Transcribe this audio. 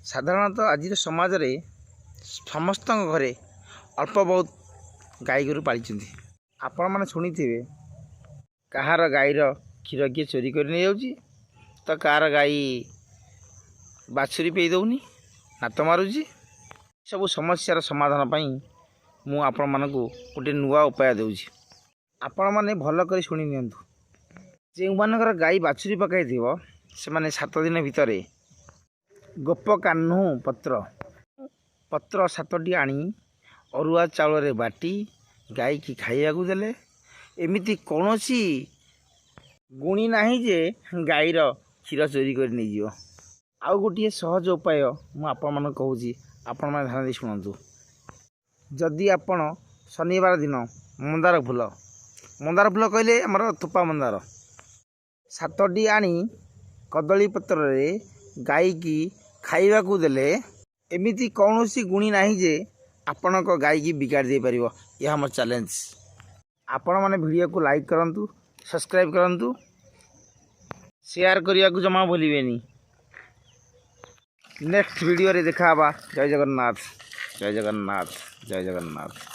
साधारणतः आज समाज रे समस्त घरे अल्प बहुत गाई गोरु पाली आपण मैंने शुणी थे कहार गाईर क्षीर किए चोरी कर नहीं जाऊँगी तो कहार गाई बाछुरी पे दौनी नात मारुची सब समस्यार समाधान पाई मु आपण मानक गोटे नुआ उपाय दूची आपण मैंने भल कर शुणी नियंतु जो मानकर गाई बाछुरी पकई से माने 7 दिन भितर गोप कान्हू पत्र पत्र 7टी आनी अरुआ चाउल रे बाटी गाई की खाइबा देले एमिति कौनसी गुणी नाही जे गाईर क्षीर चोरी कर नहीं जीव। आउ गोटे सहज उपाय मु आपण मन कहूँ आपण मैंने ध्यान दे शुणु। जदि आपण शनिवार दिन मंदार फूल कहले आमर थोपा मंदार 7टी आनी कदली पत्र रे गाई की खाइबा देले एमिति कौनसी गुणी नाही जे आपण को गाई की बिगाड़ दे पारिबो। यह हमर चैलेंज। आपण माने वीडियो को लाइक करंतु, सब्सक्राइब करंतु, शेयर करिया को जमा भूलिबेनी। नेक्स्ट वीडियो रे देखा बा। जय जगन्नाथ, जय जगन्नाथ, जय जगन्नाथ।